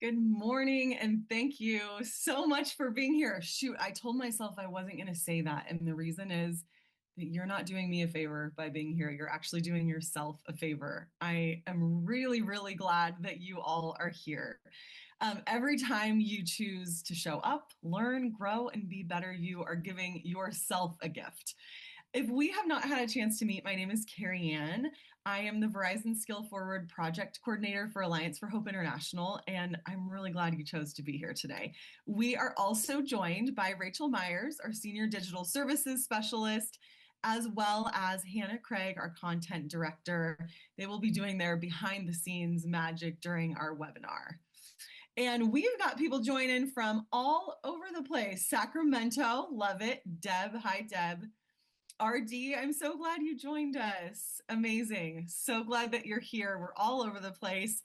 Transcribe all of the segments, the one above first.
Good morning, and thank you so much for being here. Shoot, I told myself I wasn't going to say that, and the reason is that you're not doing me a favor by being here. You're actually doing yourself a favor. I am really, really glad that you all are here. Every time you choose to show up, learn, grow, and be better, you are giving yourself a gift. If we have not had a chance to meet, my name is Carrie Ann. I am the Verizon Skill Forward Project Coordinator for Alliance for Hope International, and I'm really glad you chose to be here today. We are also joined by Rachel Myers, our Senior Digital Services Specialist, as well as Hannah Craig, our Content Director. They will be doing their behind the scenes magic during our webinar. And we've got people joining from all over the place. Sacramento, love it. Deb, hi Deb. RD, I'm so glad you joined us. Amazing. So glad that you're here. We're all over the place.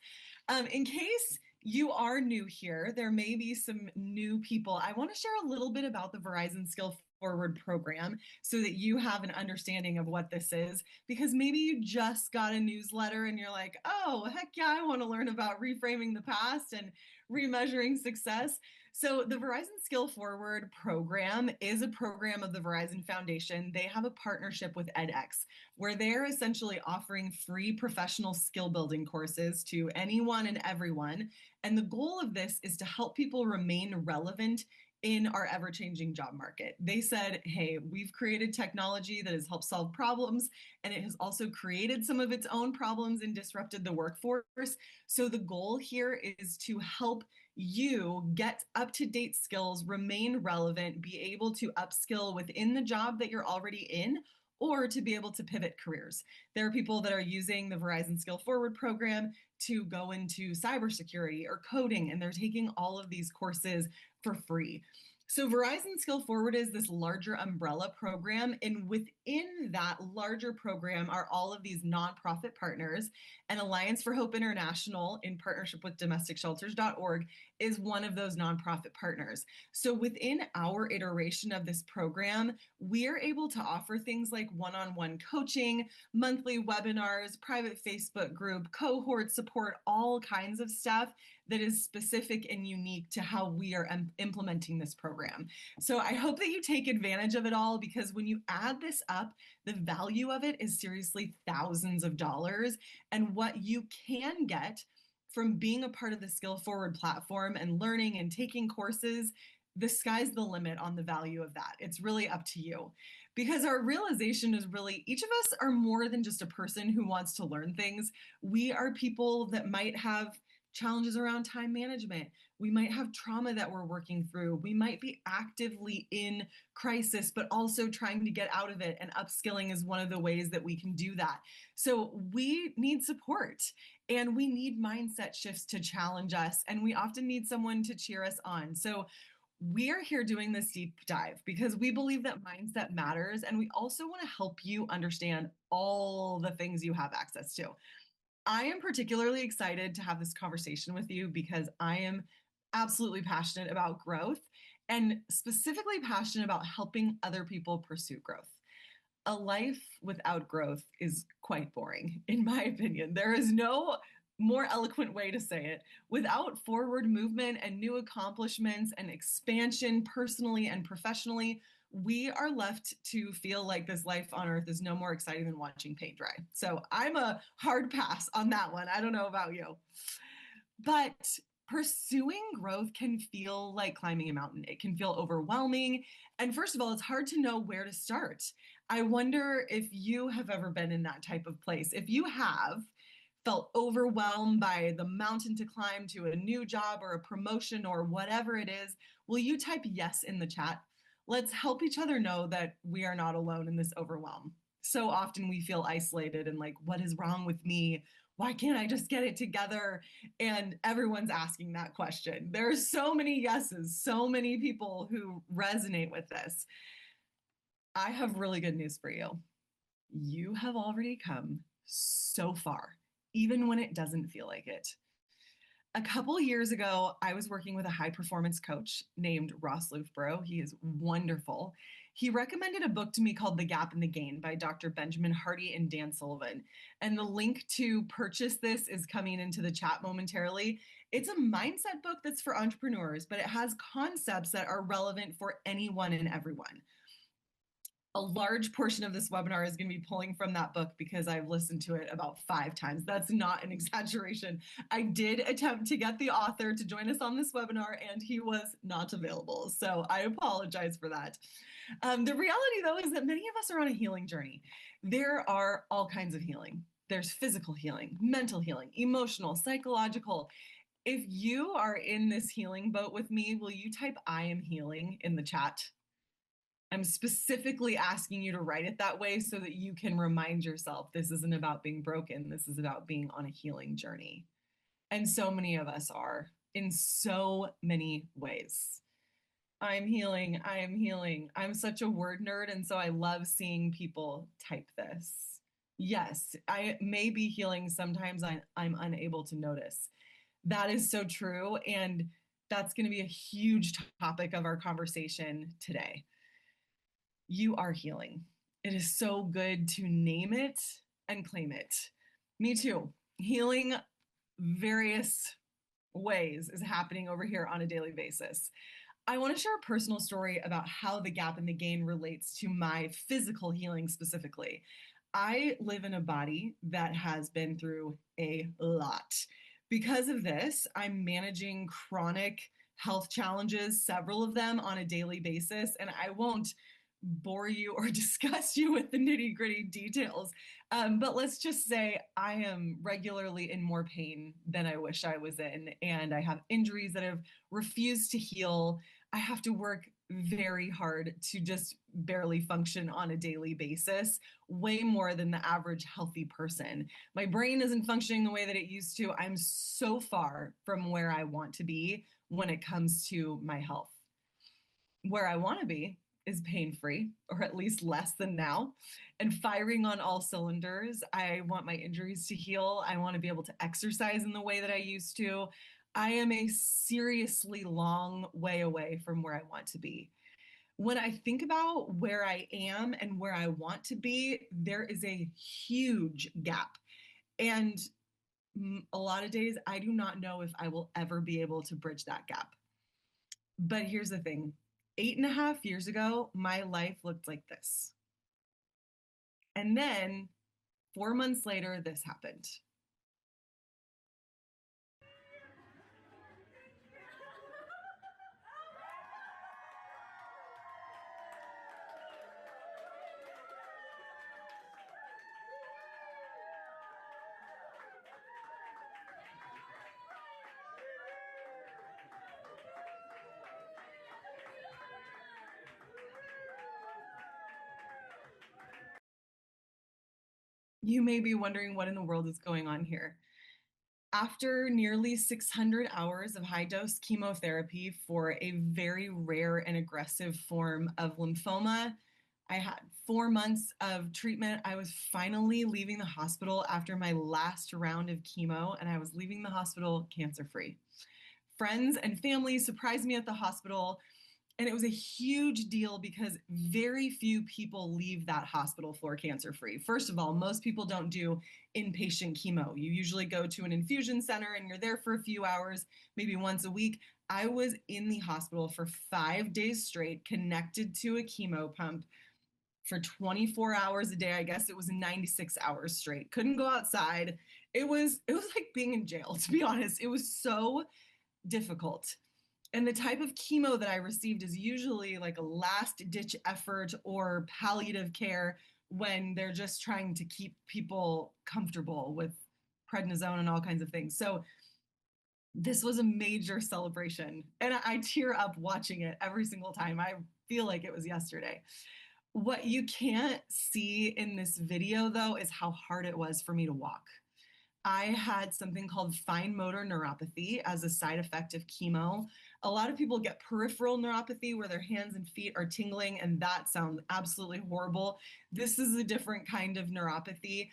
In case you are new here, there may be some new people. I want to share a little bit about the Verizon Skill Forward program so that you have an understanding of what this is, because maybe you just got a newsletter and you're like, oh, heck yeah, I want to learn about reframing the past and remeasuring success. So the Verizon Skill Forward program is a program of the Verizon Foundation. They have a partnership with edX where they're essentially offering free professional skill building courses to anyone and everyone. And the goal of this is to help people remain relevant in our ever-changing job market. They said, hey, we've created technology that has helped solve problems, and it has also created some of its own problems and disrupted the workforce. So the goal here is to help you get up-to-date skills, remain relevant, be able to upskill within the job that you're already in, or to be able to pivot careers. There are people that are using the Verizon Skill Forward program to go into cybersecurity or coding, and they're taking all of these courses for free. So Verizon Skill Forward is this larger umbrella program, and within that larger program are all of these nonprofit partners. And Alliance for Hope International, in partnership with domesticshelters.org, is one of those nonprofit partners. So within our iteration of this program, we're able to offer things like one-on-one coaching, monthly webinars, private Facebook group, cohort support, all kinds of stuff that is specific and unique to how we are implementing this program. So I hope that you take advantage of it all, because when you add this up, the value of it is seriously thousands of dollars. And what you can get from being a part of the Skill Forward platform and learning and taking courses, the sky's the limit on the value of that. It's really up to you, because our realization is really each of us are more than just a person who wants to learn things. We are people that might have challenges around time management. We might have trauma that we're working through. We might be actively in crisis, but also trying to get out of it. And upskilling is one of the ways that we can do that. So we need support, and we need mindset shifts to challenge us. And we often need someone to cheer us on. So we are here doing this deep dive because we believe that mindset matters. And we also want to help you understand all the things you have access to. I am particularly excited to have this conversation with you because I am absolutely passionate about growth, and specifically passionate about helping other people pursue growth. A life without growth is quite boring, in my opinion. There is no more eloquent way to say it. Without forward movement and new accomplishments and expansion personally and professionally, we are left to feel like this life on earth is no more exciting than watching paint dry. So I'm a hard pass on that one. I don't know about you. But pursuing growth can feel like climbing a mountain. It can feel overwhelming. And first of all, it's hard to know where to start. I wonder if you have ever been in that type of place. If you have felt overwhelmed by the mountain to climb to a new job or a promotion or whatever it is, will you type yes in the chat? Let's help each other know that we are not alone in this overwhelm. So often we feel isolated and like, what is wrong with me? Why can't I just get it together? And everyone's asking that question. There are so many yeses, so many people who resonate with this. I have really good news for you. You have already come so far, even when it doesn't feel like it. A couple years ago, I was working with a high performance coach named Ross Loofborough. He is wonderful. He recommended a book to me called The Gap and the Gain by Dr. Benjamin Hardy and Dan Sullivan. And the link to purchase this is coming into the chat momentarily. It's a mindset book that's for entrepreneurs, but it has concepts that are relevant for anyone and everyone. A large portion of this webinar is going to be pulling from that book because I've listened to it about 5 times. That's not an exaggeration. I did attempt to get the author to join us on this webinar, and he was not available. So I apologize for that. The reality, though, is that many of us are on a healing journey. There are all kinds of healing. There's physical healing, mental healing, emotional, psychological. If you are in this healing boat with me, will you type "I am healing" in the chat? I'm specifically asking you to write it that way so that you can remind yourself this isn't about being broken. This is about being on a healing journey. And so many of us are in so many ways. I'm healing. I am healing. I'm such a word nerd. And so I love seeing people type this. Yes, I may be healing. Sometimes I'm unable to notice. That is so true. And that's going to be a huge topic of our conversation today. You are healing. It is so good to name it and claim it. Me too. Healing various ways is happening over here on a daily basis. I want to share a personal story about how the gap and the gain relates to my physical healing specifically. I live in a body that has been through a lot. Because of this, I'm managing chronic health challenges, several of them on a daily basis, and I won't bore you or disgust you with the nitty gritty details. But let's just say I am regularly in more pain than I wish I was in, and I have injuries that have refused to heal. I have to work very hard to just barely function on a daily basis, way more than the average healthy person. My brain isn't functioning the way that it used to. I'm so far from where I want to be when it comes to my health. Where I want to be is pain-free, or at least less than now, and firing on all cylinders. I want my injuries to heal. I want to be able to exercise in the way that I used to. I am a seriously long way away from where I want to be. When I think about where I am and where I want to be, there is a huge gap. And a lot of days, I do not know if I will ever be able to bridge that gap. But here's the thing. 8.5 years ago, my life looked like this. And then 4 months later, this happened. You may be wondering what in the world is going on here. After nearly 600 hours of high dose chemotherapy for a very rare and aggressive form of lymphoma, I had 4 months of treatment. I was finally leaving the hospital after my last round of chemo, and I was leaving the hospital cancer-free. Friends and family surprised me at the hospital. And it was a huge deal because very few people leave that hospital floor cancer-free. First of all, most people don't do inpatient chemo. You usually go to an infusion center and you're there for a few hours, maybe once a week. I was in the hospital for 5 days straight, connected to a chemo pump for 24 hours a day. I guess it was 96 hours straight. Couldn't go outside. It was like being in jail, to be honest. It was so difficult. And the type of chemo that I received is usually like a last ditch effort or palliative care when they're just trying to keep people comfortable with prednisone and all kinds of things. So this was a major celebration. And I tear up watching it every single time. I feel like it was yesterday. What you can't see in this video, though, is how hard it was for me to walk. I had something called fine motor neuropathy as a side effect of chemo. A lot of people get peripheral neuropathy where their hands and feet are tingling, and that sounds absolutely horrible. This is a different kind of neuropathy.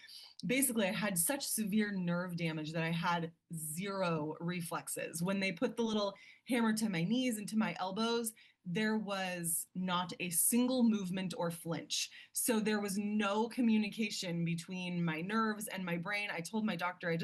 Basically, I had such severe nerve damage that I had zero reflexes. When they put the little hammer to my knees and to my elbows, there was not a single movement or flinch. So there was no communication between my nerves and my brain. I told my doctor,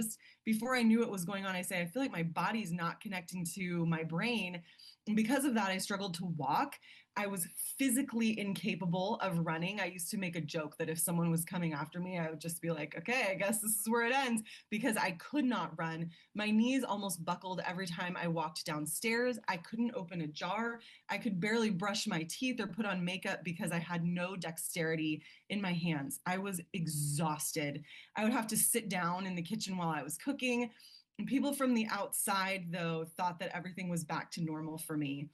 before I knew what was going on, I say, I feel like my body's not connecting to my brain. And because of that, I struggled to walk. I was physically incapable of running. I used to make a joke that if someone was coming after me, I would just be like, okay, I guess this is where it ends, because I could not run. My knees almost buckled every time I walked downstairs. I couldn't open a jar. I could barely brush my teeth or put on makeup because I had no dexterity in my hands. I was exhausted. I would have to sit down in the kitchen while I was cooking. And people from the outside, though, thought that everything was back to normal for me.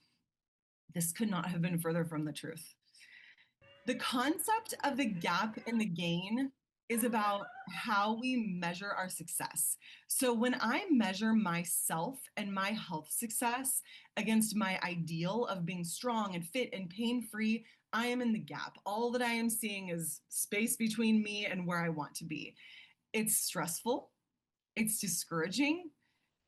This could not have been further from the truth. The concept of the gap and the gain is about how we measure our success. So when I measure myself and my health success against my ideal of being strong and fit and pain-free, I am in the gap. All that I am seeing is space between me and where I want to be. It's stressful. It's discouraging.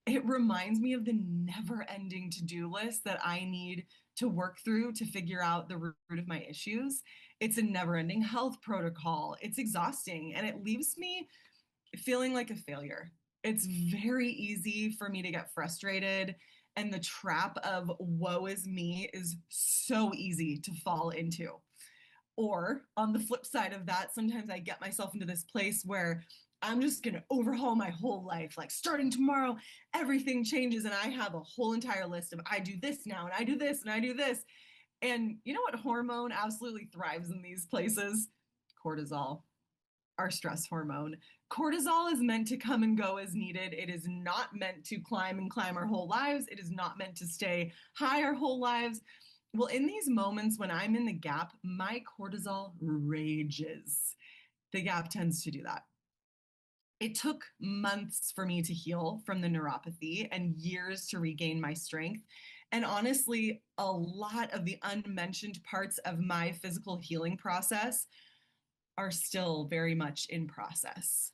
It reminds me of the never-ending to-do list that I need to work through to figure out the root of my issues. It's a never-ending health protocol. It's exhausting, and it leaves me feeling like a failure. It's very easy for me to get frustrated, and the trap of woe is me is so easy to fall into. Or on the flip side of that, sometimes I get myself into this place where I'm just going to overhaul my whole life. Like starting tomorrow, everything changes, and I have a whole entire list of I do this now, and I do this, and I do this. And you know what hormone absolutely thrives in these places? Cortisol, our stress hormone. Cortisol is meant to come and go as needed. It is not meant to climb and climb our whole lives. It is not meant to stay high our whole lives. Well, in these moments when I'm in the gap, my cortisol rages. The gap tends to do that. It took months for me to heal from the neuropathy and years to regain my strength. And honestly, a lot of the unmentioned parts of my physical healing process are still very much in process.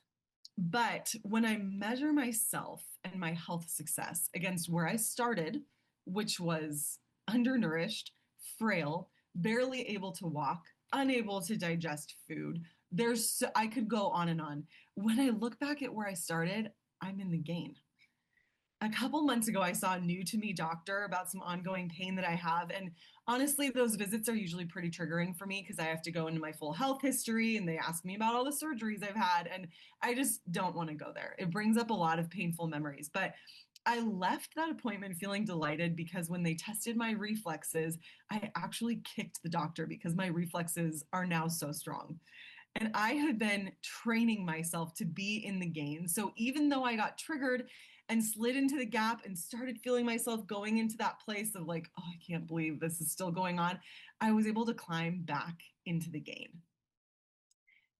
But when I measure myself and my health success against where I started, which was undernourished, frail, barely able to walk, unable to digest food, I could go on and on. When I look back at where I started, I'm in the gain. A couple months ago, I saw a new to me doctor about some ongoing pain that I have. And honestly, those visits are usually pretty triggering for me because I have to go into my full health history and they ask me about all the surgeries I've had. And I just don't want to go there. It brings up a lot of painful memories. But I left that appointment feeling delighted because when they tested my reflexes, I actually kicked the doctor because my reflexes are now so strong. And I had been training myself to be in the game. So even though I got triggered and slid into the gap and started feeling myself going into that place of like, oh, I can't believe this is still going on, I was able to climb back into the gain.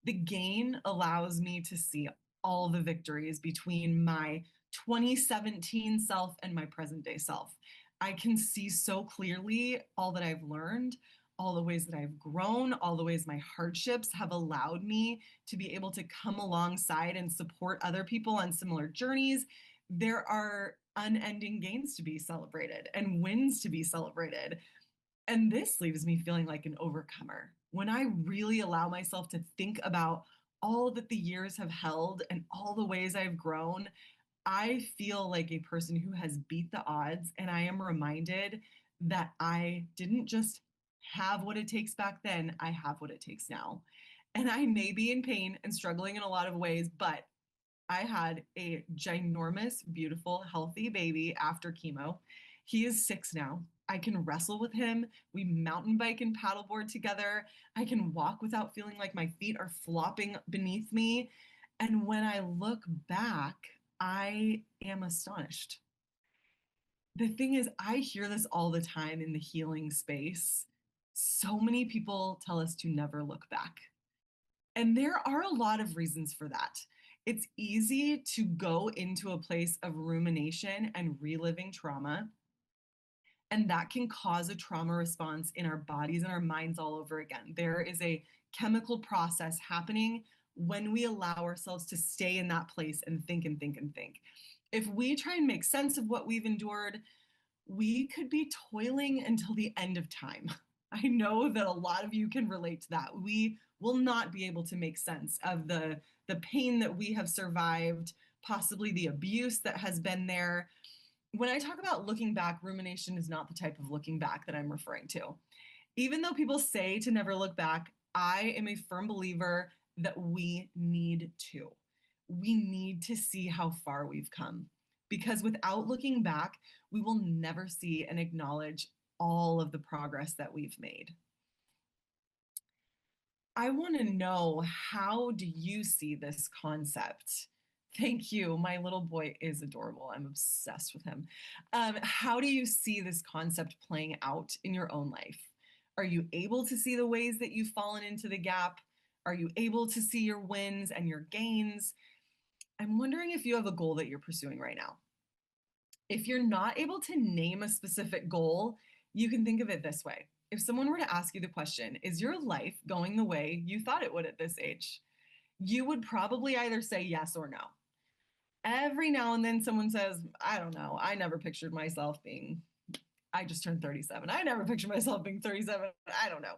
The gain allows me to see all the victories between my 2017 self and my present day self. I can see so clearly all that I've learned, all the ways that I've grown, all the ways my hardships have allowed me to be able to come alongside and support other people on similar journeys. There are unending gains to be celebrated and wins to be celebrated. And this leaves me feeling like an overcomer. When I really allow myself to think about all that the years have held and all the ways I've grown, I feel like a person who has beat the odds. And I am reminded that I didn't just have what it takes back then, I have what it takes now. And I may be in pain and struggling in a lot of ways, but I had a ginormous, beautiful, healthy baby after chemo. He is 6 now. I can wrestle with him. We mountain bike and paddleboard together. I can walk without feeling like my feet are flopping beneath me. And when I look back, I am astonished. The thing is, I hear this all the time in the healing space. So many people tell us to never look back. And there are a lot of reasons for that. It's easy to go into a place of rumination and reliving trauma. And that can cause a trauma response in our bodies and our minds all over again. There is a chemical process happening when we allow ourselves to stay in that place and think and think and think. If we try and make sense of what we've endured, we could be toiling until the end of time. I know that a lot of you can relate to that. We will not be able to make sense of the pain that we have survived, possibly the abuse that has been there. When I talk about looking back, rumination is not the type of looking back that I'm referring to. Even though people say to never look back, I am a firm believer that we need to. We need to see how far we've come. Because without looking back, we will never see and acknowledge all of the progress that we've made. I want to know, how do you see this concept? Thank you. My little boy is adorable. I'm obsessed with him. How do you see this concept playing out in your own life? Are you able to see the ways that you've fallen into the gap? Are you able to see your wins and your gains? I'm wondering if you have a goal that you're pursuing right now. If you're not able to name a specific goal, you can think of it this way. If someone were to ask you the question, is your life going the way you thought it would at this age? You would probably either say yes or no. Every now and then someone says, I don't know, I never pictured myself being, I just turned 37. I never pictured myself being 37. I don't know.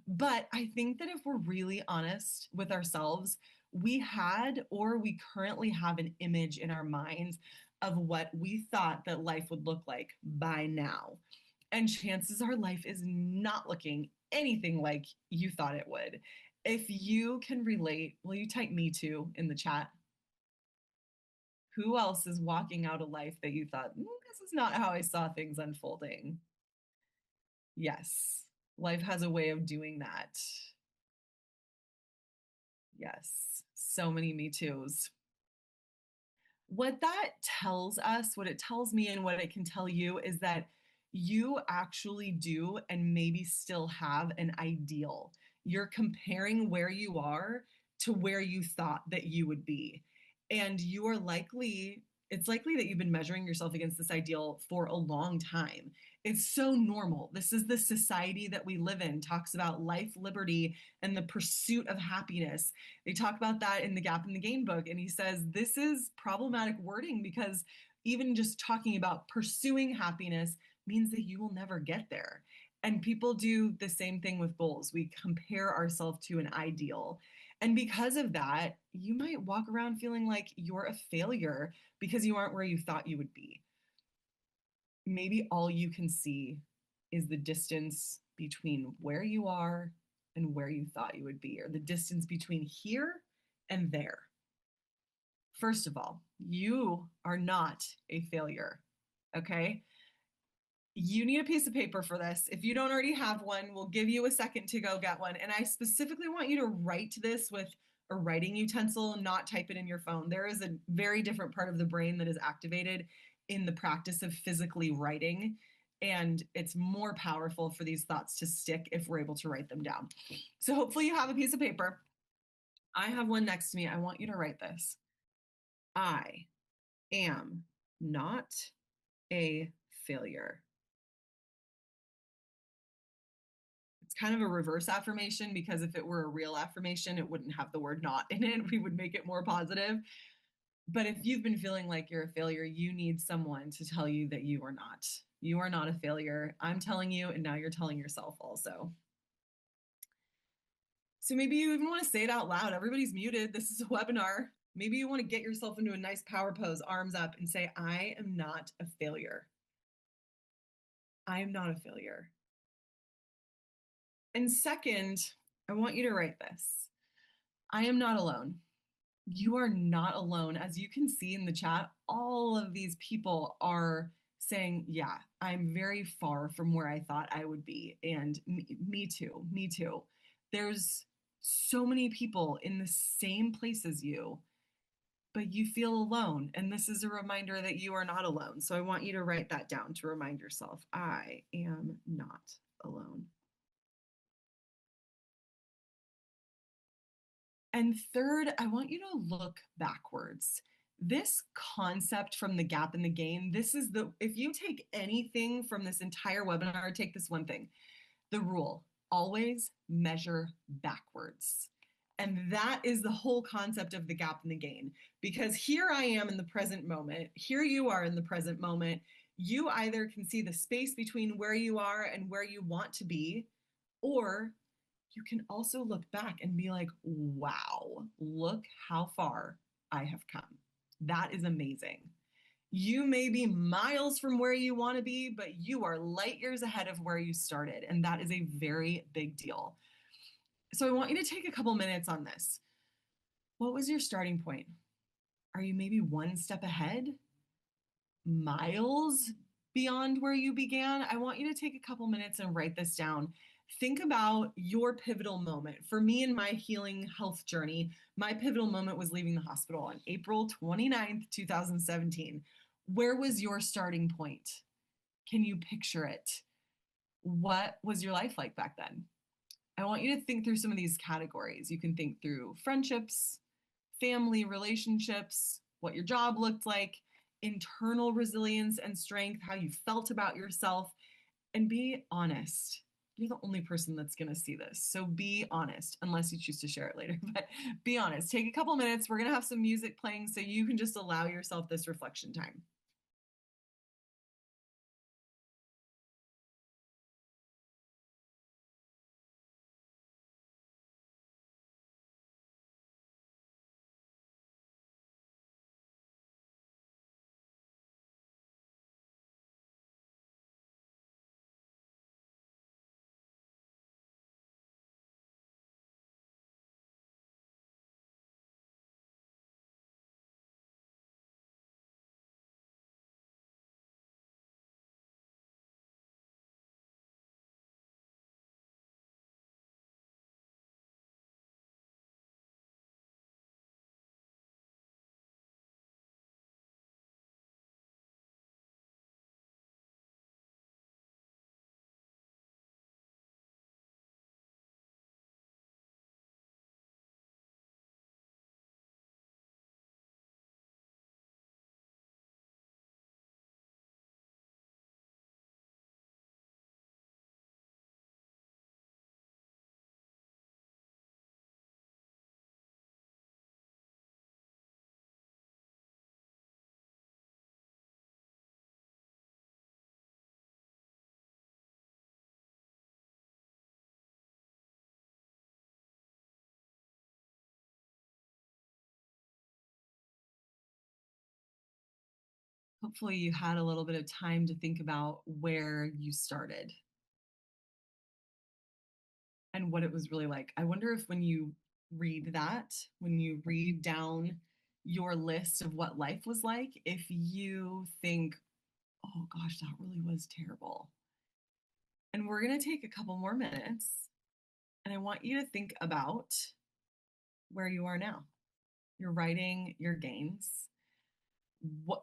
But I think that if we're really honest with ourselves, we had or we currently have an image in our minds of what we thought that life would look like by now. And chances are life is not looking anything like you thought it would. If you can relate, will you type me too in the chat? Who else is walking out a life that you thought, this is not how I saw things unfolding? Yes, life has a way of doing that. Yes, so many me too's. What that tells us, what it tells me, and what it can tell you is that you actually do and maybe still have an ideal. You're comparing where you are to where you thought that you would be. And you are likely, it's likely that you've been measuring yourself against this ideal for a long time. It's so normal. This is the society that we live in, talks about life, liberty, and the pursuit of happiness. They talk about that in the Gap in the Gain book. And he says this is problematic wording because even just talking about pursuing happiness means that you will never get there. And people do the same thing with goals. We compare ourselves to an ideal. And because of that, you might walk around feeling like you're a failure because you aren't where you thought you would be. Maybe all you can see is the distance between where you are and where you thought you would be, or the distance between here and there. First of all, you are not a failure, okay? You need a piece of paper for this. If you don't already have one, we'll give you a second to go get one. And I specifically want you to write this with a writing utensil, not type it in your phone. There is a very different part of the brain that is activated in the practice of physically writing. And it's more powerful for these thoughts to stick if we're able to write them down. So hopefully you have a piece of paper. I have one next to me. I want you to write this. I am not a failure. It's kind of a reverse affirmation because if it were a real affirmation, it wouldn't have the word not in it. We would make it more positive. But if you've been feeling like you're a failure, you need someone to tell you that you are not. You are not a failure. I'm telling you, and now you're telling yourself also. So maybe you even want to say it out loud. Everybody's muted. This is a webinar. Maybe you want to get yourself into a nice power pose, arms up, and say, I am not a failure. I am not a failure. And second, I want you to write this. I am not alone. You are not alone. As you can see in the chat, all of these people are saying, yeah, I'm very far from where I thought I would be. And me too, me too. There's so many people in the same place as you, but you feel alone. And this is a reminder that you are not alone. So I want you to write that down to remind yourself, I am not alone. And third, I want you to look backwards. This concept from the gap in the gain, if you take anything from this entire webinar, take this one thing, the rule, always measure backwards. And that is the whole concept of the gap in the gain, because here I am in the present moment, here you are in the present moment. You either can see the space between where you are and where you want to be, or you can also look back and be like, wow, look how far I have come. That is amazing. You may be miles from where you want to be, but you are light years ahead of where you started. And that is a very big deal. So I want you to take a couple minutes on this. What was your starting point? Are you maybe one step ahead? Miles beyond where you began? I want you to take a couple minutes and write this down. Think about your pivotal moment. For me in my healing health journey, my pivotal moment was leaving the hospital on April 29th, 2017. Where was your starting point? Can you picture it? What was your life like back then? I want you to think through some of these categories. You can think through friendships, family relationships, what your job looked like, internal resilience and strength, how you felt about yourself, and be honest. You're the only person that's going to see this. So be honest, unless you choose to share it later. But be honest. Take a couple minutes. We're going to have some music playing so you can just allow yourself this reflection time. Hopefully, you had a little bit of time to think about where you started and what it was really like. I wonder if when you read that, when you read down your list of what life was like, if you think, oh gosh, that really was terrible. And we're going to take a couple more minutes, and I want you to think about where you are now. You're writing your gains.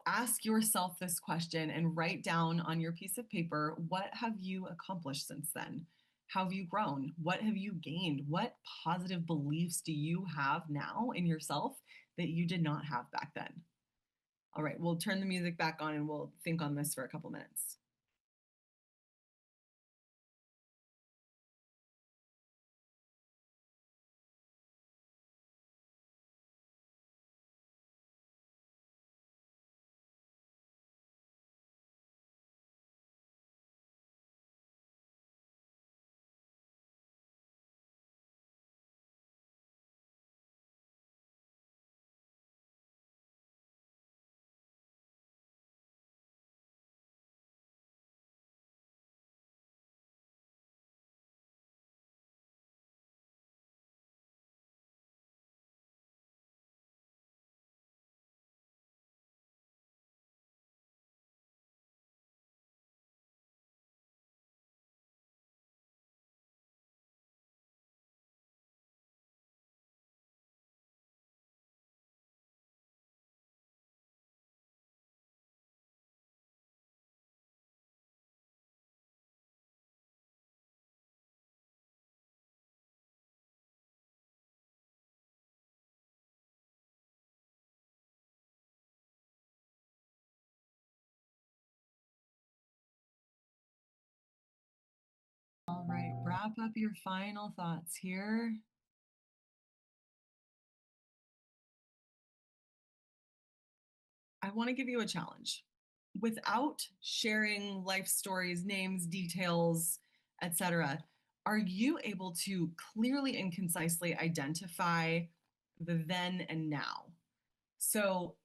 Ask yourself this question and write down on your piece of paper, what have you accomplished since then? How have you grown? What have you gained? What positive beliefs do you have now in yourself that you did not have back then? All right, we'll turn the music back on and we'll think on this for a couple minutes. wrap up your final thoughts here. I want to give you a challenge. Without sharing life stories, names, details, etc., are you able to clearly and concisely identify the then and now? So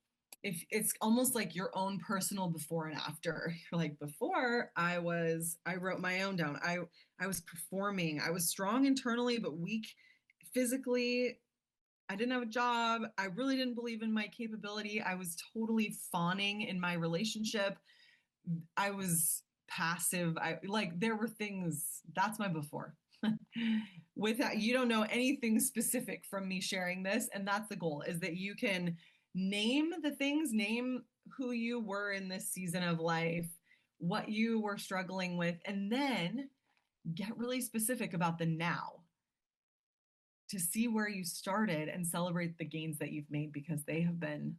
if it's almost like your own personal before and after. You're like, before I wrote my own down. I was performing. I was strong internally but weak physically. I didn't have a job. I really didn't believe in my capability. I was totally fawning in my relationship. I was passive. I like there were things that's my before. With that, you don't know anything specific from me sharing this, and that's the goal is that you can name the things, name who you were in this season of life, what you were struggling with, and then get really specific about the now to see where you started and celebrate the gains that you've made because they have been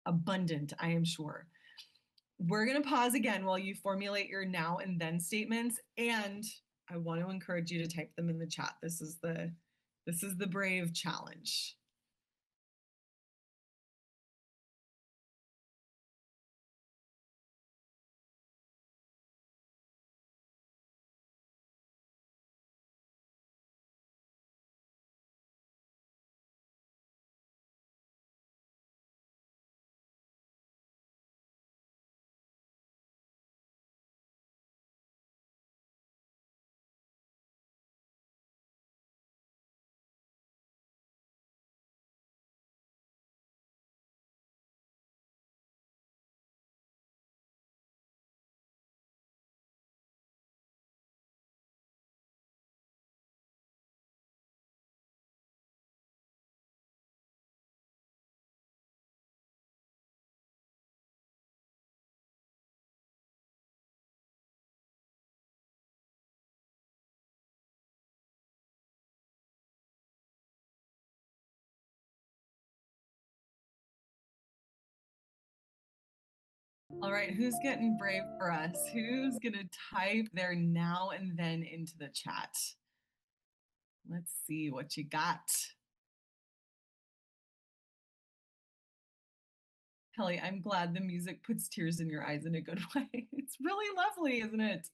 abundant, I am sure. We're going to pause again while you formulate your now and then statements, and I want to encourage you to type them in the chat. This is the brave challenge. All right, who's getting brave for us? Who's going to type their now and then into the chat? Let's see what you got. Kelly, I'm glad the music puts tears in your eyes in a good way. It's really lovely, isn't it?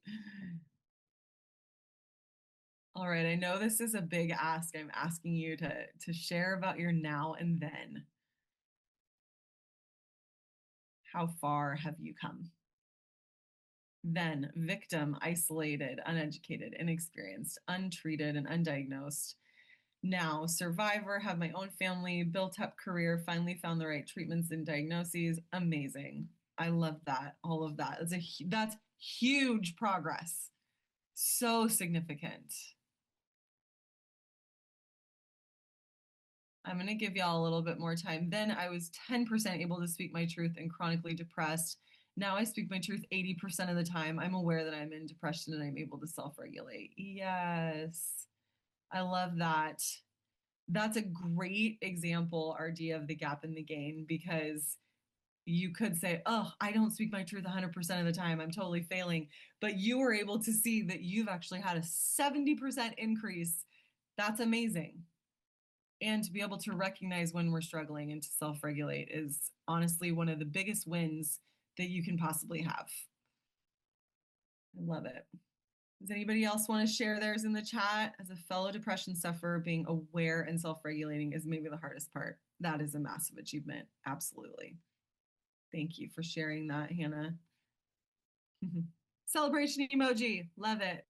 All right, I know this is a big ask. I'm asking you to share about your now and then. How far have you come? Then, victim, isolated, uneducated, inexperienced, untreated, and undiagnosed. Now, survivor, have my own family, built up career, finally found the right treatments and diagnoses. Amazing. I love that. All of that. That's huge progress. So significant. I'm going to give y'all a little bit more time. Then I was 10% able to speak my truth and chronically depressed. Now I speak my truth 80% of the time. I'm aware that I'm in depression and I'm able to self-regulate. Yes. I love that. That's a great example, RD, of the gap in the gain, because you could say, oh, I don't speak my truth 100% of the time. I'm totally failing. But you were able to see that you've actually had a 70% increase. That's amazing. And to be able to recognize when we're struggling and to self-regulate is honestly one of the biggest wins that you can possibly have. I love it. Does anybody else want to share theirs in the chat? As a fellow depression sufferer, being aware and self-regulating is maybe the hardest part. That is a massive achievement. Absolutely. Thank you for sharing that, Hannah. Celebration emoji. Love it.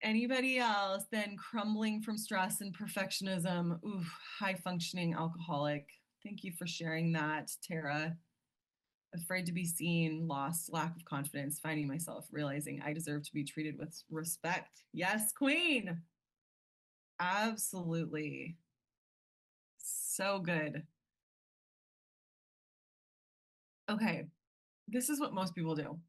Anybody else? Then crumbling from stress and perfectionism. Ooh, high functioning alcoholic. Thank you for sharing that, Tara. Afraid to be seen, lost, lack of confidence, finding myself, realizing I deserve to be treated with respect. Yes, Queen. Absolutely. So good. Okay, this is what most people do.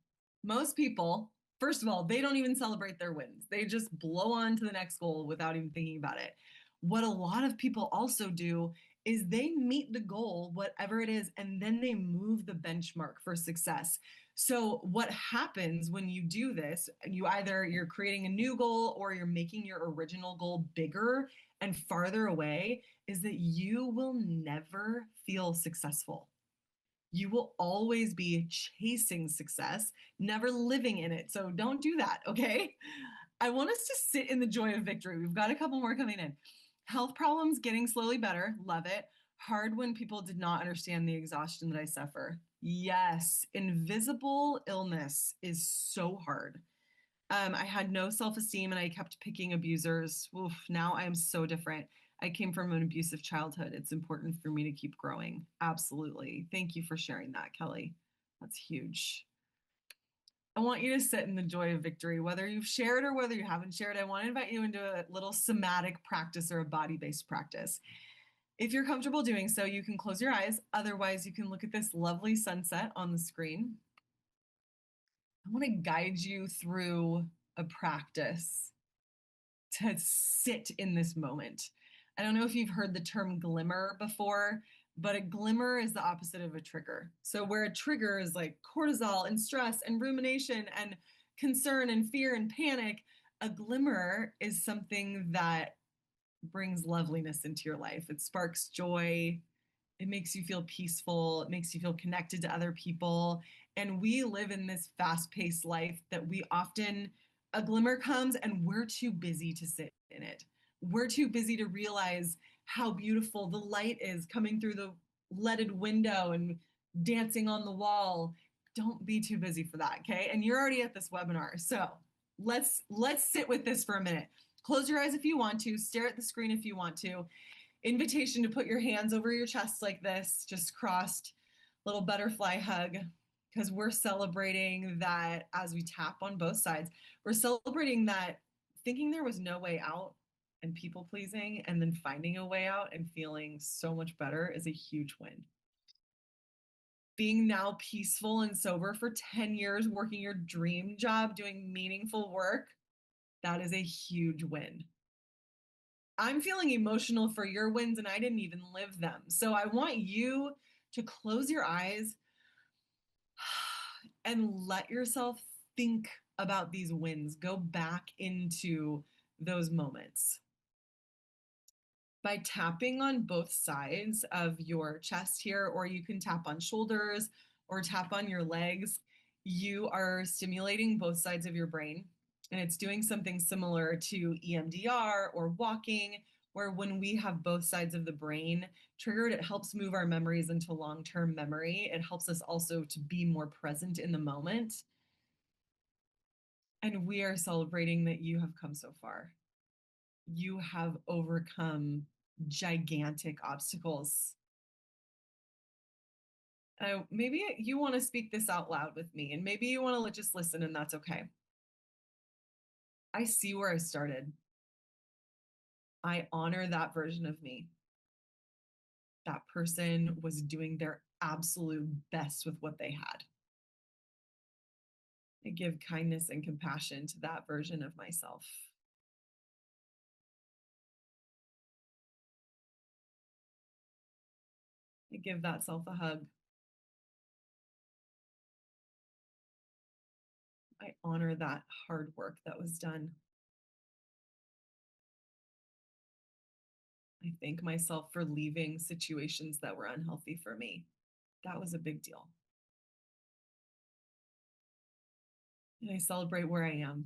Most people, first of all, they don't even celebrate their wins. They just blow on to the next goal without even thinking about it. What a lot of people also do is they meet the goal, whatever it is, and then they move the benchmark for success. So what happens when you do this, you're creating a new goal or you're making your original goal bigger and farther away, is that you will never feel successful. You will always be chasing success, never living in it. So don't do that, okay? I want us to sit in the joy of victory. We've got a couple more coming in. Health problems getting slowly better. Love it. Hard when people did not understand the exhaustion that I suffer. Yes, invisible illness is so hard. I had no self-esteem and I kept picking abusers. Oof, now I am so different. I came from an abusive childhood. It's important for me to keep growing. Absolutely. Thank you for sharing that, Kelly. That's huge. I want you to sit in the joy of victory, whether you've shared or whether you haven't shared. I want to invite you into a little somatic practice or a body-based practice. If you're comfortable doing so, you can close your eyes. Otherwise, you can look at this lovely sunset on the screen. I want to guide you through a practice to sit in this moment. I don't know if you've heard the term glimmer before, but a glimmer is the opposite of a trigger. So where a trigger is like cortisol and stress and rumination and concern and fear and panic, a glimmer is something that brings loveliness into your life. It sparks joy. It makes you feel peaceful. It makes you feel connected to other people. And we live in this fast paced life that we often, a glimmer comes and we're too busy to sit in it. We're too busy to realize how beautiful the light is coming through the leaded window and dancing on the wall. Don't be too busy for that, okay? And you're already at this webinar. So let's sit with this for a minute. Close your eyes if you want to, stare at the screen if you want to. Invitation to put your hands over your chest like this, just crossed, little butterfly hug, because we're celebrating that as we tap on both sides. We're celebrating that thinking there was no way out and people pleasing and then finding a way out and feeling so much better is a huge win. Being now peaceful and sober for 10 years, working your dream job, doing meaningful work, that is a huge win. I'm feeling emotional for your wins and I didn't even live them. So I want you to close your eyes and let yourself think about these wins. Go back into those moments. By tapping on both sides of your chest here, or you can tap on shoulders or tap on your legs, you are stimulating both sides of your brain. And it's doing something similar to EMDR or walking, where when we have both sides of the brain triggered, it helps move our memories into long-term memory. It helps us also to be more present in the moment. And we are celebrating that you have come so far. You have overcome gigantic obstacles. Maybe you want to speak this out loud with me, and maybe you want to just listen, and that's okay. I see where I started. I honor that version of me. That person was doing their absolute best with what they had. I give kindness and compassion to that version of myself. I give that self a hug. I honor that hard work that was done. I thank myself for leaving situations that were unhealthy for me. That was a big deal. And I celebrate where I am.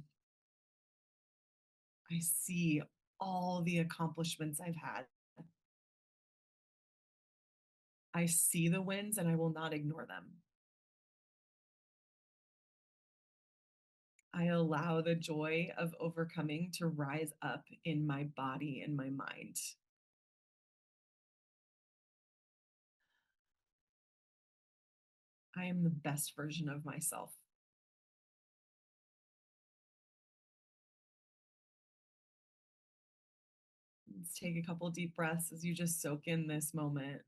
I see all the accomplishments I've had. I see the wins and I will not ignore them. I allow the joy of overcoming to rise up in my body and my mind. I am the best version of myself. Let's take a couple deep breaths as you just soak in this moment.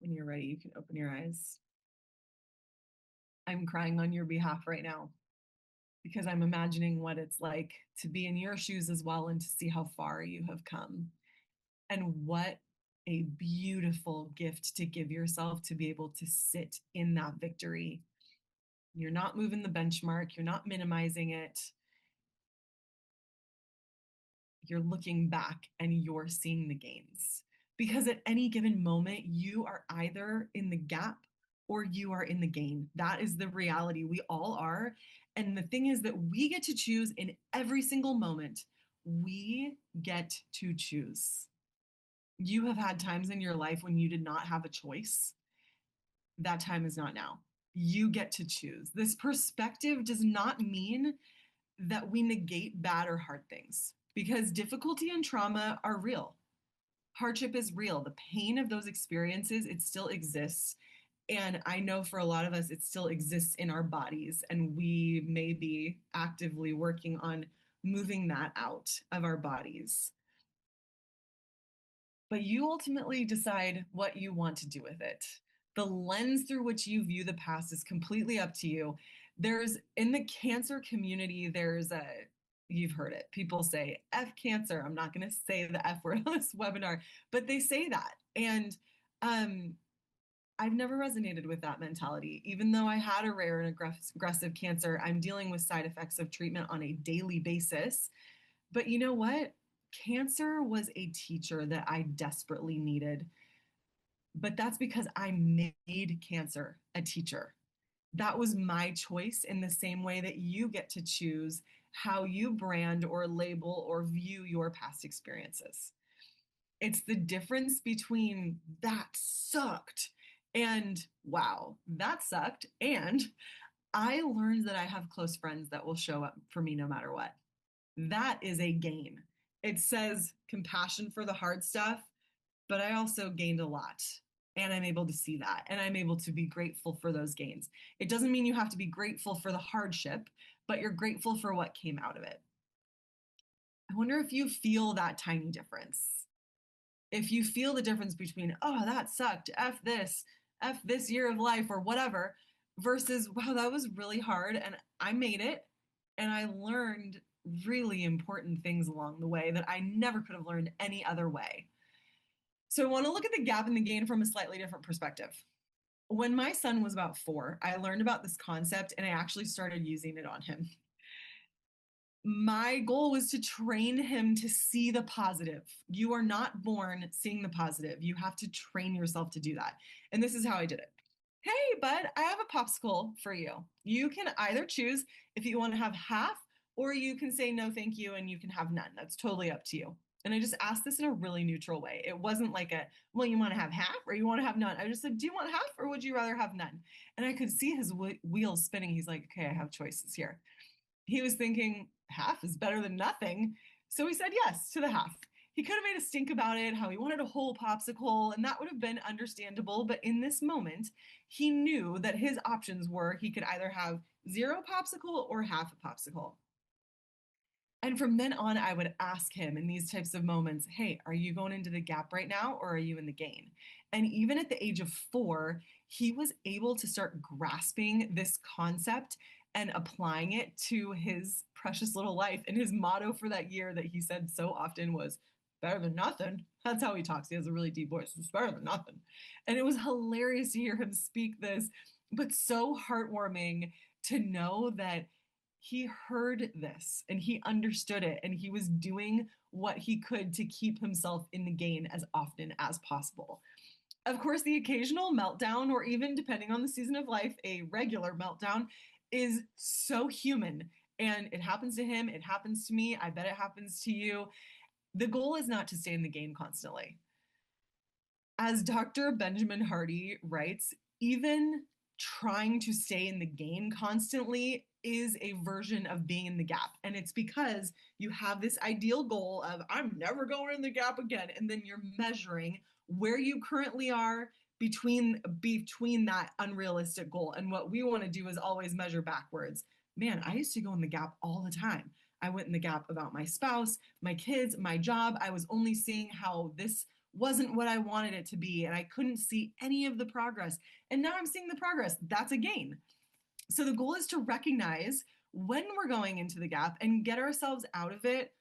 When you're ready, you can open your eyes. I'm crying on your behalf right now. because I'm imagining what it's like to be in your shoes as well and to see how far you have come. And what a beautiful gift to give yourself to be able to sit in that victory. You're not moving the benchmark, you're not minimizing it. You're looking back and you're seeing the gains. Because at any given moment, you are either in the gap or you are in the gain. That is the reality. We all are. And the thing is that we get to choose in every single moment. We get to choose. You have had times in your life when you did not have a choice. That time is not now. You get to choose. This perspective does not mean that we negate bad or hard things, because difficulty and trauma are real. Hardship is real. The pain of those experiences, it still exists. And I know for a lot of us, it still exists in our bodies, and we may be actively working on moving that out of our bodies. But you ultimately decide what you want to do with it. The lens through which you view the past is completely up to you. There's in the cancer community, you've heard it. People say F cancer. I'm not going to say the F word on this webinar, but they say that. And I've never resonated with that mentality. Even though I had a rare and aggressive cancer, I'm dealing with side effects of treatment on a daily basis. But you know what? Cancer was a teacher that I desperately needed. But that's because I made cancer a teacher. That was my choice, in the same way that you get to choose how you brand or label or view your past experiences. It's the difference between that sucked and wow, that sucked. And I learned that I have close friends that will show up for me no matter what. That is a gain. It says compassion for the hard stuff, but I also gained a lot. And I'm able to see that. And I'm able to be grateful for those gains. It doesn't mean you have to be grateful for the hardship, but you're grateful for what came out of it. I wonder if you feel that tiny difference. If you feel the difference between, oh, that sucked, F this year of life or whatever, versus, wow, that was really hard and I made it. And I learned really important things along the way that I never could have learned any other way. So I want to look at the gap and the gain from a slightly different perspective. When my son was about 4, I learned about this concept and I actually started using it on him. My goal was to train him to see the positive. You are not born seeing the positive. You have to train yourself to do that. And this is how I did it. Hey, bud, I have a popsicle for you. You can either choose if you want to have half, or you can say no, thank you, and you can have none. That's totally up to you. And I just asked this in a really neutral way. It wasn't like well, you want to have half or you want to have none. I just said, do you want half or would you rather have none? And I could see his wheels spinning. He's like, okay, I have choices here. He was thinking half is better than nothing. So he said yes to the half. He could have made a stink about it, how he wanted a whole popsicle, and that would have been understandable. But in this moment, he knew that his options were he could either have 0 popsicle or half a popsicle. And from then on, I would ask him in these types of moments, hey, are you going into the gap right now or are you in the gain? And even at the age of 4, he was able to start grasping this concept and applying it to his precious little life. And his motto for that year that he said so often was, better than nothing. That's how he talks. He has a really deep voice. It's better than nothing. And it was hilarious to hear him speak this, but so heartwarming to know that he heard this and he understood it and he was doing what he could to keep himself in the gain as often as possible. Of course, the occasional meltdown, or even depending on the season of life, a regular meltdown, is so human. And it happens to him, it happens to me, I bet it happens to you. The goal is not to stay in the gain constantly. As Dr. Benjamin Hardy writes, even trying to stay in the gain constantly is a version of being in the gap. And it's because you have this ideal goal of, I'm never going in the gap again. And then you're measuring where you currently are between that unrealistic goal. And what we want to do is always measure backwards. Man, I used to go in the gap all the time. I went in the gap about my spouse, my kids, my job. I was only seeing how this wasn't what I wanted it to be, and I couldn't see any of the progress. And now I'm seeing the progress. That's a gain. So the goal is to recognize when we're going into the gap and get ourselves out of it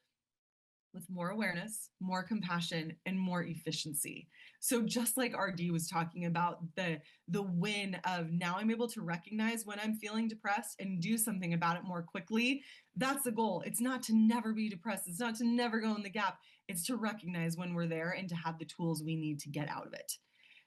with more awareness, more compassion, and more efficiency. So just like RD was talking about, the win of now I'm able to recognize when I'm feeling depressed and do something about it more quickly. That's the goal. It's not to never be depressed. It's not to never go in the gap. It's to recognize when we're there and to have the tools we need to get out of it.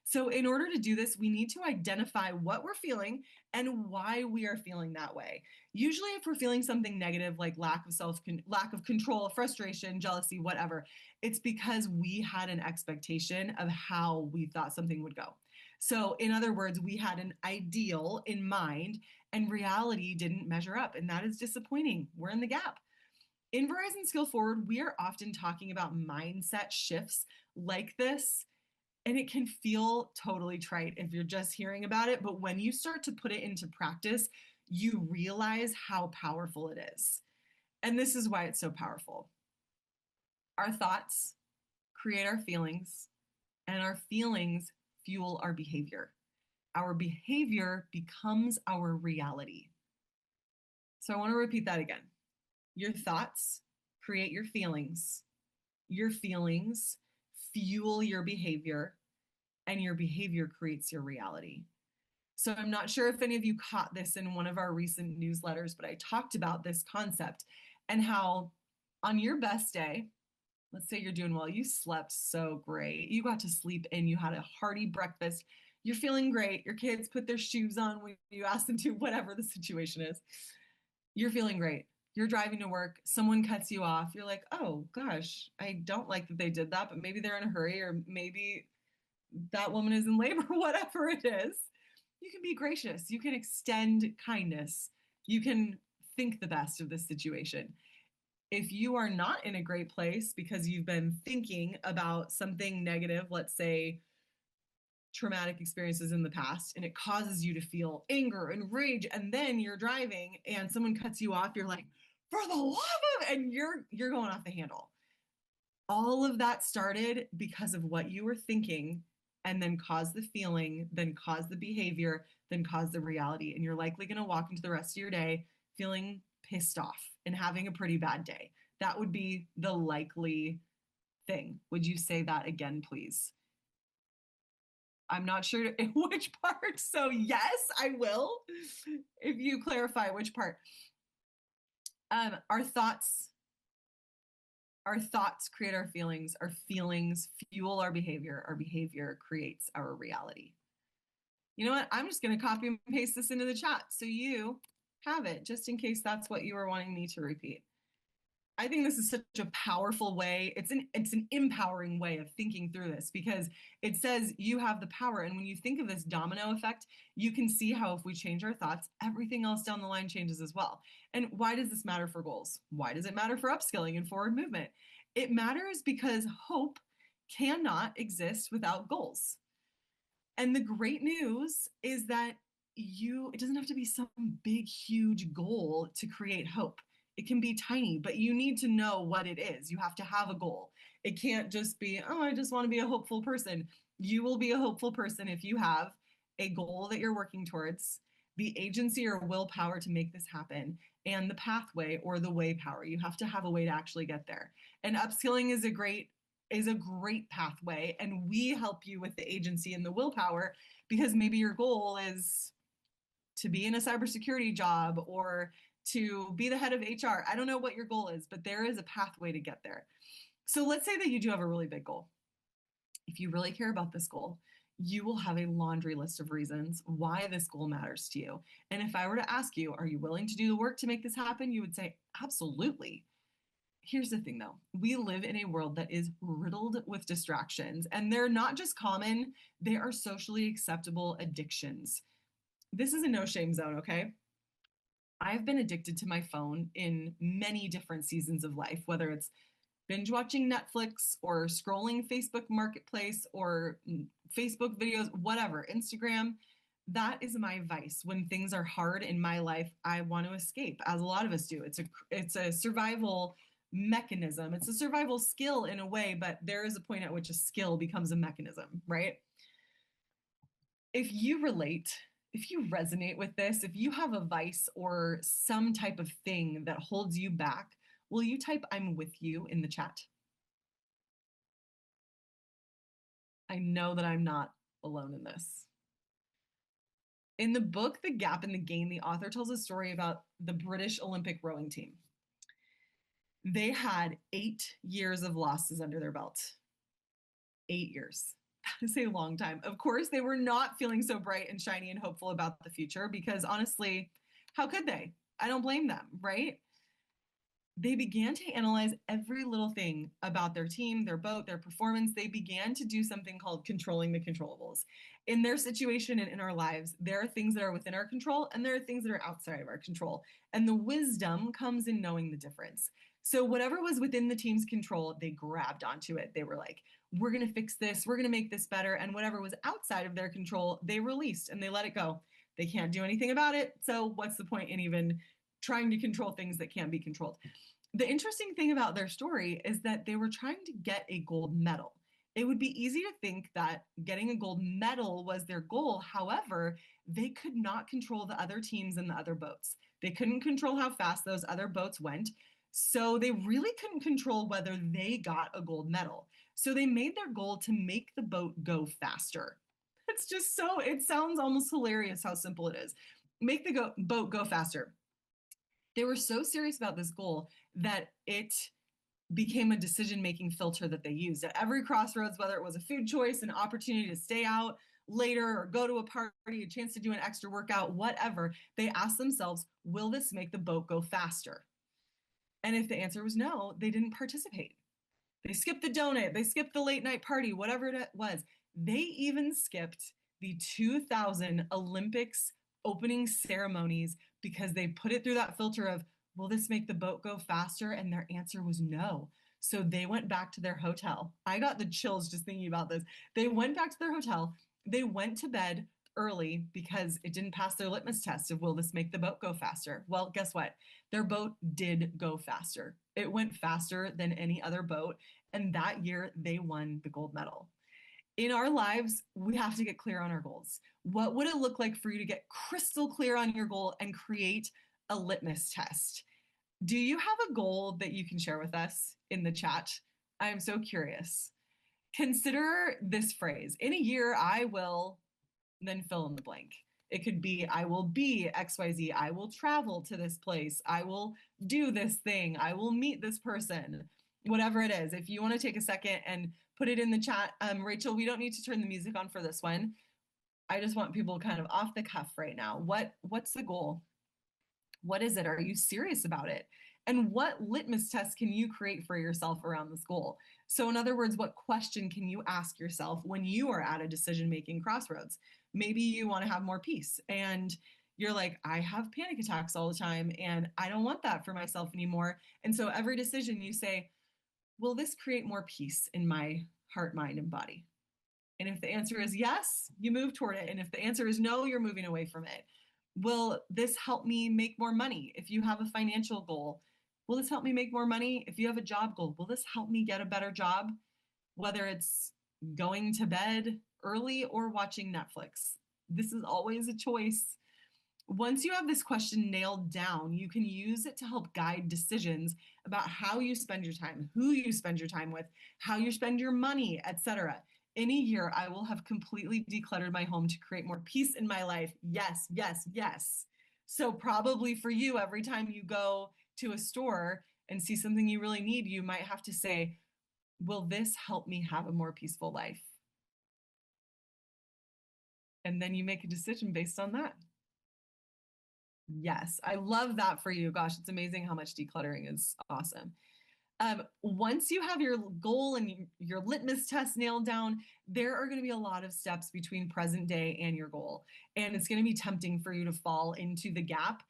So in order to do this, we need to identify what we're feeling and why we are feeling that way. Usually if we're feeling something negative like lack of control, frustration, jealousy, whatever, it's because we had an expectation of how we thought something would go. So in other words, we had an ideal in mind and reality didn't measure up, and that is disappointing. We're in the gap. In Verizon Skill Forward, we are often talking about mindset shifts like this. And it can feel totally trite if you're just hearing about it, but when you start to put it into practice, you realize how powerful it is. And this is why it's so powerful. Our thoughts create our feelings, and our feelings fuel our behavior. Our behavior becomes our reality. So I want to repeat that again. Your thoughts create your feelings. Your feelings fuel your behavior, and your behavior creates your reality. So I'm not sure if any of you caught this in one of our recent newsletters, but I talked about this concept and how on your best day, let's say you're doing well, you slept so great, you got to sleep in, you had a hearty breakfast, you're feeling great, your kids put their shoes on when you ask them to, whatever the situation is, you're feeling great. You're driving to work, someone cuts you off, you're like, oh gosh, I don't like that they did that, but maybe they're in a hurry, or maybe that woman is in labor, whatever it is. You can be gracious. You can extend kindness. You can think the best of this situation. If you are not in a great place because you've been thinking about something negative, let's say traumatic experiences in the past, and it causes you to feel anger and rage, and then you're driving and someone cuts you off, you're like, for the love of, and you're going off the handle. All of that started because of what you were thinking, and then caused the feeling, then caused the behavior, then caused the reality. And you're likely going to walk into the rest of your day feeling pissed off and having a pretty bad day. That would be the likely thing. Would you say that again, please? I'm not sure in which part. So yes, I will. If you clarify which part. Our thoughts create our feelings fuel our behavior creates our reality. You know what? I'm just going to copy and paste this into the chat so you have it, just in case that's what you were wanting me to repeat. I think this is such a powerful way. It's an empowering way of thinking through this, because it says you have the power. And when you think of this domino effect, you can see how if we change our thoughts, everything else down the line changes as well. And why does this matter for goals? Why does it matter for upskilling and forward movement? It matters because hope cannot exist without goals. And the great news is that it doesn't have to be some big, huge goal to create hope. It can be tiny, but you need to know what it is. You have to have a goal. It can't just be, oh, I just want to be a hopeful person. You will be a hopeful person if you have a goal that you're working towards, the agency or willpower to make this happen, and the pathway or the way power. You have to have a way to actually get there. And upskilling is a great pathway, and we help you with the agency and the willpower, because maybe your goal is to be in a cybersecurity job or to be the head of HR. I don't know what your goal is, but there is a pathway to get there. So let's say that you do have a really big goal. If you really care about this goal, you will have a laundry list of reasons why this goal matters to you. And if I were to ask you, are you willing to do the work to make this happen? You would say, absolutely. Here's the thing though, we live in a world that is riddled with distractions, and they're not just common, they are socially acceptable addictions. This is a no shame zone, okay? I've been addicted to my phone in many different seasons of life, whether it's binge watching Netflix or scrolling Facebook Marketplace or Facebook videos, whatever, Instagram. That is my vice. When things are hard in my life, I want to escape, as a lot of us do. It's a survival mechanism. It's a survival skill in a way, but there is a point at which a skill becomes a mechanism, right? If you relate, If you resonate with this, if you have a vice or some type of thing that holds you back, will you type "I'm with you" in the chat? I know that I'm not alone in this. In the book, The Gap and the Gain, the author tells a story about the British Olympic rowing team. They had 8 years of losses under their belt. 8 years. That is a long time. Of course, they were not feeling so bright and shiny and hopeful about the future because honestly, how could they? I don't blame them, right? They began to analyze every little thing about their team, their boat, their performance. They began to do something called controlling the controllables. In their situation and in our lives, there are things that are within our control and there are things that are outside of our control. And the wisdom comes in knowing the difference. So whatever was within the team's control, they grabbed onto it. They were like, we're going to fix this. We're going to make this better. And whatever was outside of their control, they released and they let it go. They can't do anything about it. So what's the point in even trying to control things that can't be controlled? The interesting thing about their story is that they were trying to get a gold medal. It would be easy to think that getting a gold medal was their goal. However, they could not control the other teams and the other boats. They couldn't control how fast those other boats went. So they really couldn't control whether they got a gold medal. So they made their goal to make the boat go faster. It's just so, it sounds almost hilarious how simple it is. Make the boat go faster. They were so serious about this goal that it became a decision-making filter that they used at every crossroads, whether it was a food choice, an opportunity to stay out later or go to a party, a chance to do an extra workout, whatever. They asked themselves, will this make the boat go faster? And if the answer was no, they didn't participate. They skipped the donut, they skipped the late night party, whatever it was. They even skipped the 2000 Olympics opening ceremonies because they put it through that filter of, will this make the boat go faster? And their answer was no. So they went back to their hotel. I got the chills just thinking about this. They went back to their hotel. They went to bed early because it didn't pass their litmus test of, will this make the boat go faster? Well, guess what? Their boat did go faster. It went faster than any other boat. And that year they won the gold medal. In our lives, we have to get clear on our goals. What would it look like for you to get crystal clear on your goal and create a litmus test? Do you have a goal that you can share with us in the chat? I'm so curious. Consider this phrase. In a year, I will, then fill in the blank. It could be, I will be XYZ. I will travel to this place. I will do this thing. I will meet this person. Whatever it is. If you want to take a second and put it in the chat, Rachel, we don't need to turn the music on for this one. I just want people kind of off the cuff right now. What's the goal? What is it? Are you serious about it? And what litmus test can you create for yourself around this goal? So in other words, what question can you ask yourself when you are at a decision-making crossroads? Maybe you want to have more peace and you're like, I have panic attacks all the time and I don't want that for myself anymore. And so every decision you say, will this create more peace in my heart, mind, and body? And if the answer is yes, you move toward it. And if the answer is no, you're moving away from it. Will this help me make more money? If you have a financial goal, will this help me make more money? If you have a job goal, will this help me get a better job? Whether it's going to bed early or watching Netflix, this is always a choice. Once you have this question nailed down, you can use it to help guide decisions about how you spend your time, who you spend your time with, how you spend your money, etc. In a year, I will have completely decluttered my home to create more peace in my life. Yes, yes, yes. So probably for you, every time you go to a store and see something you really need, you might have to say, will this help me have a more peaceful life? And then you make a decision based on that. Yes, I love that for you. Gosh, it's amazing how much decluttering is awesome. Once you have your goal and your litmus test nailed down, there are going to be a lot of steps between present day and your goal. And it's going to be tempting for you to fall into the gap.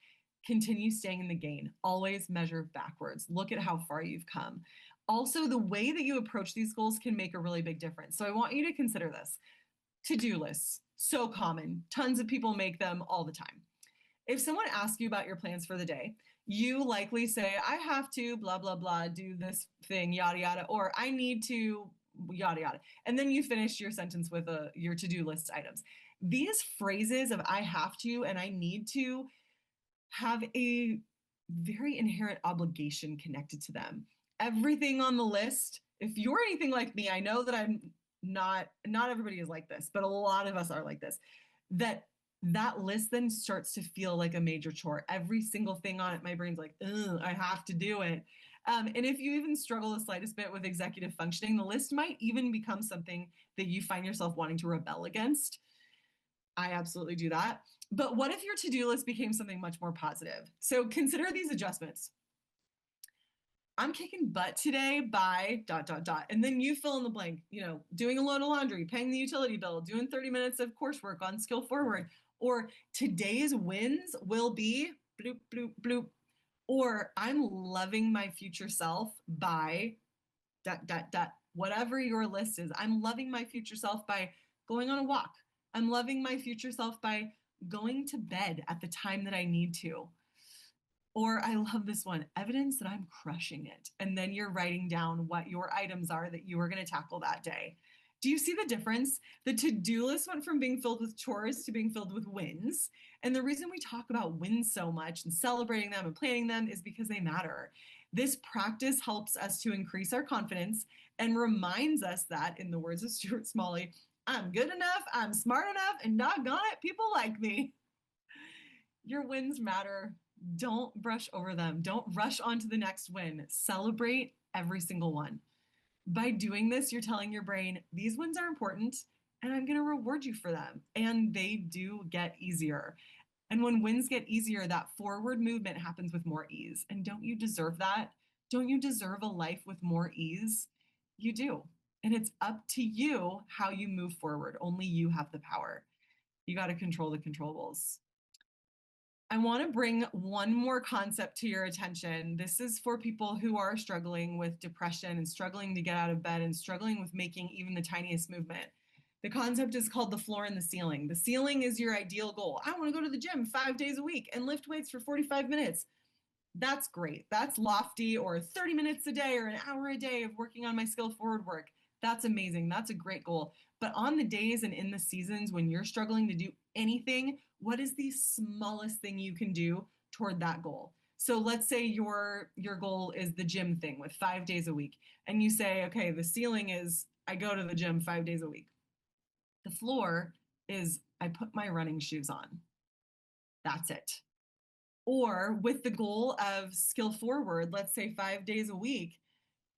Continue staying in the gain. Always measure backwards. Look at how far you've come. Also, the way that you approach these goals can make a really big difference. So I want you to consider this. To-do lists, so common. Tons of people make them all the time. If someone asks you about your plans for the day, you likely say, I have to blah, blah, blah, do this thing, yada, yada, or I need to yada, yada. And then you finish your sentence with your to-do list items. These phrases of I have to and I need to have a very inherent obligation connected to them. Everything on the list, if you're anything like me, I know that I'm not everybody is like this, but a lot of us are like this, that list then starts to feel like a major chore. Every single thing on it, my brain's like, ugh, I have to do it. And if you even struggle the slightest bit with executive functioning, the list might even become something that you find yourself wanting to rebel against. I absolutely do that. But what if your to-do list became something much more positive? So consider these adjustments. I'm kicking butt today by ... And then you fill in the blank, doing a load of laundry, paying the utility bill, doing 30 minutes of coursework on Skill Forward, or today's wins will be bloop, bloop, bloop, or I'm loving my future self by ... Whatever your list is. I'm loving my future self by going on a walk. I'm loving my future self by going to bed at the time that I need to. Or I love this one, evidence that I'm crushing it. And then you're writing down what your items are that you are going to tackle that day. Do you see the difference? The to-do list went from being filled with chores to being filled with wins. And the reason we talk about wins so much and celebrating them and planning them is because they matter. This practice helps us to increase our confidence and reminds us that, in the words of Stuart Smalley, I'm good enough, I'm smart enough, and doggone it, people like me. Your wins matter. Don't brush over them. Don't rush on to the next win. Celebrate every single one. By doing this, you're telling your brain, these wins are important and I'm going to reward you for them. And they do get easier. And when wins get easier, that forward movement happens with more ease. And don't you deserve that? Don't you deserve a life with more ease? You do. And it's up to you how you move forward. Only you have the power. You got to control the controllables. I want to bring one more concept to your attention. This is for people who are struggling with depression and struggling to get out of bed and struggling with making even the tiniest movement. The concept is called the floor and the ceiling. The ceiling is your ideal goal. I want to go to the gym 5 days a week and lift weights for 45 minutes. That's great. That's lofty. Or 30 minutes a day or an hour a day of working on my skill forward work. That's amazing. That's a great goal. But on the days and in the seasons when you're struggling to do anything, what is the smallest thing you can do toward that goal? So let's say your goal is the gym thing with 5 days a week. And you say, okay, the ceiling is I go to the gym 5 days a week. The floor is I put my running shoes on. That's it. Or with the goal of skill forward, let's say 5 days a week,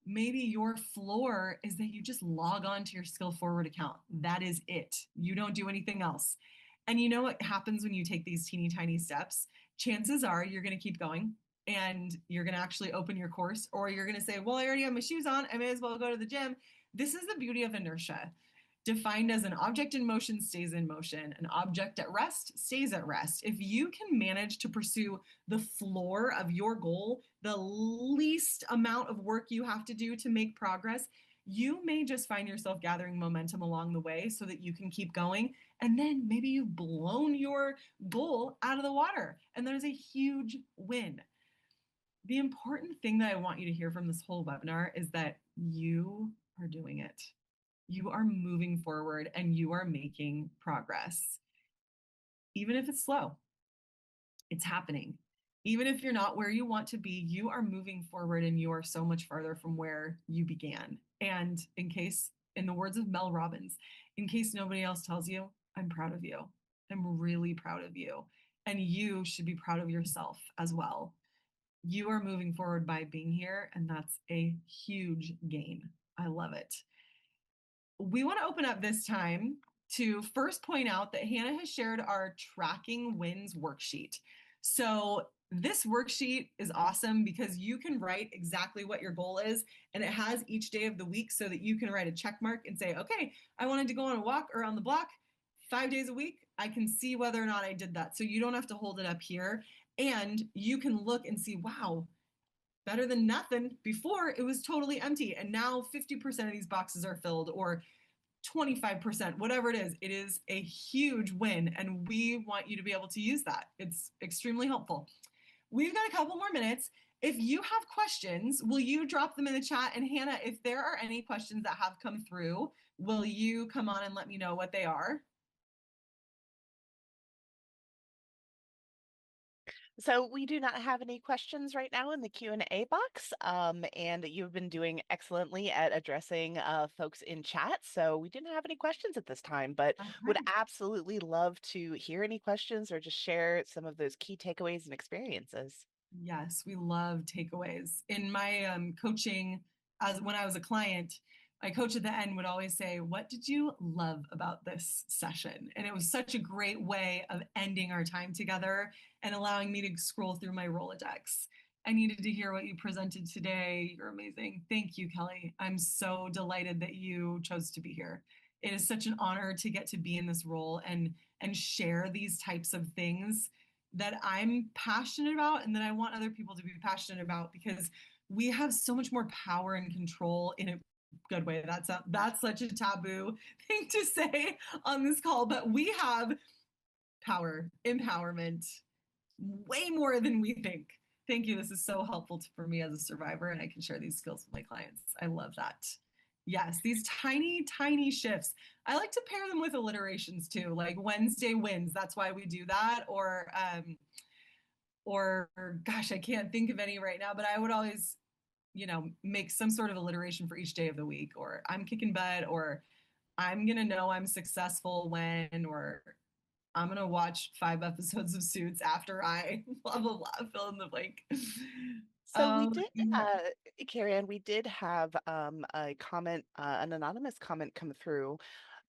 maybe your floor is that you just log on to your skill forward account. That is it. You don't do anything else. And you know what happens when you take these teeny tiny steps? Chances are you're going to keep going and you're going to actually open your course, or you're going to say, well, I already have my shoes on. I may as well go to the gym. This is the beauty of inertia. Defined as an object in motion stays in motion. An object at rest stays at rest. If you can manage to pursue the floor of your goal, the least amount of work you have to do to make progress, you may just find yourself gathering momentum along the way so that you can keep going. And then maybe you've blown your goal out of the water. And that is a huge win. The important thing that I want you to hear from this whole webinar is that you are doing it. You are moving forward and you are making progress. Even if it's slow, it's happening. Even if you're not where you want to be, you are moving forward and you are so much farther from where you began. And in the words of Mel Robbins, in case nobody else tells you, I'm proud of you. I'm really proud of you. And you should be proud of yourself as well. You are moving forward by being here, and that's a huge gain. I love it. We want to open up this time to first point out that Hannah has shared our Tracking Wins worksheet. So this worksheet is awesome because you can write exactly what your goal is, and it has each day of the week so that you can write a check mark and say, okay, I wanted to go on a walk around the block 5 days a week. I can see whether or not I did that. So you don't have to hold it up here, and you can look and see, wow, better than nothing. Before it was totally empty, and now 50% of these boxes are filled, or 25%, whatever it is a huge win, and we want you to be able to use that. It's extremely helpful. We've got a couple more minutes. If you have questions, will you drop them in the chat? And Hannah, if there are any questions that have come through, will you come on and let me know what they are? So we do not have any questions right now in the Q&A box, and you've been doing excellently at addressing folks in chat. So we didn't have any questions at this time, but would Okay. absolutely love to hear any questions or just share some of those key takeaways and experiences. Yes, we love takeaways. In my coaching, as when I was a client, my coach at the end would always say, "What did you love about this session?" And it was such a great way of ending our time together and allowing me to scroll through my Rolodex. I needed to hear what you presented today. You're amazing. Thank you, Kelly. I'm so delighted that you chose to be here. It is such an honor to get to be in this role and share these types of things that I'm passionate about and that I want other people to be passionate about, because we have so much more power and control in a good way. That's such a taboo thing to say on this call, but we have power, empowerment, way more than we think. Thank you. This is so helpful for me as a survivor, and I can share these skills with my clients. I love that. Yes, these tiny, tiny shifts. I like to pair them with alliterations too, like Wednesday wins. That's why we do that. Or gosh, I can't think of any right now, but I would always, make some sort of alliteration for each day of the week, or I'm kicking butt, or I'm going to know I'm successful when, or I'm going to watch 5 episodes of Suits after I blah, blah, blah, fill in the blank. So we did, Yeah. Carrie Ann, we did have a comment, an anonymous comment come through.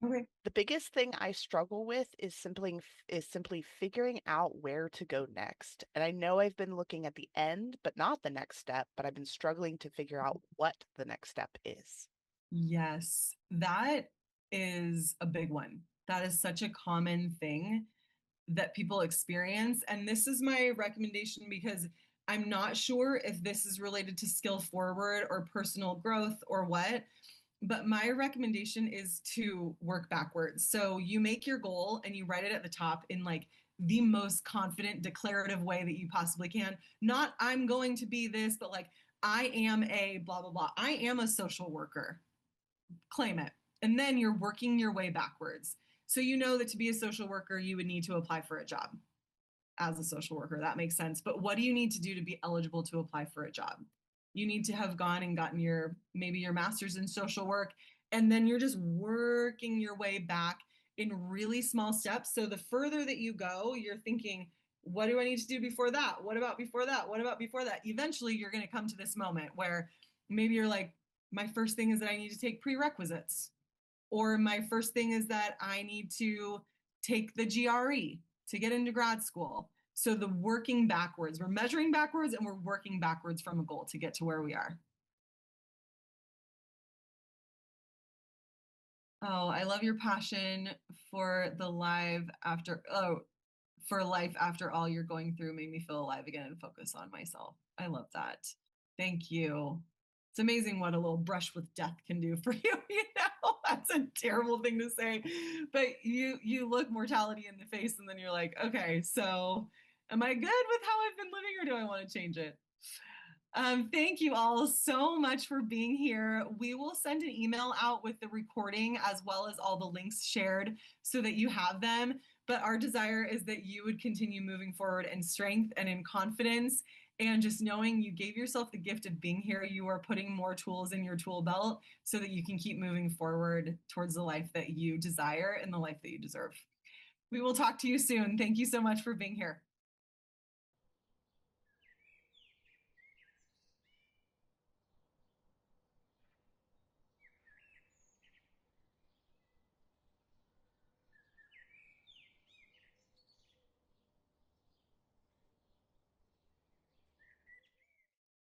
Okay. The biggest thing I struggle with is simply figuring out where to go next. And I know I've been looking at the end, but not the next step, but I've been struggling to figure out what the next step is. Yes, that is a big one. That is such a common thing that people experience. And this is my recommendation, because I'm not sure if this is related to skill forward or personal growth or what, but my recommendation is to work backwards. So you make your goal and you write it at the top in like the most confident, declarative way that you possibly can. Not I'm going to be this, but like I am a blah, blah, blah. I am a social worker. Claim it. And then you're working your way backwards. So you know that to be a social worker, you would need to apply for a job as a social worker. That makes sense. But what do you need to do to be eligible to apply for a job? You need to have gone and gotten maybe your master's in social work, and then you're just working your way back in really small steps. So the further that you go, you're thinking, what do I need to do before that? What about before that? What about before that? Eventually, you're going to come to this moment where maybe you're like, my first thing is that I need to take prerequisites, or my first thing is that I need to take the GRE to get into grad school. So the working backwards, we're measuring backwards and we're working backwards from a goal to get to where we are. Oh, I love your passion for the live after, oh, for life after all you're going through made me feel alive again and focus on myself. I love that. Thank you. It's amazing what a little brush with death can do for you. That's a terrible thing to say, but you look mortality in the face, and then you're like, okay, so am I good with how I've been living, or do I want to change it? Thank you all so much for being here. We will send an email out with the recording as well as all the links shared so that you have them. But our desire is that you would continue moving forward in strength and in confidence. And just knowing you gave yourself the gift of being here, you are putting more tools in your tool belt so that you can keep moving forward towards the life that you desire and the life that you deserve. We will talk to you soon. Thank you so much for being here.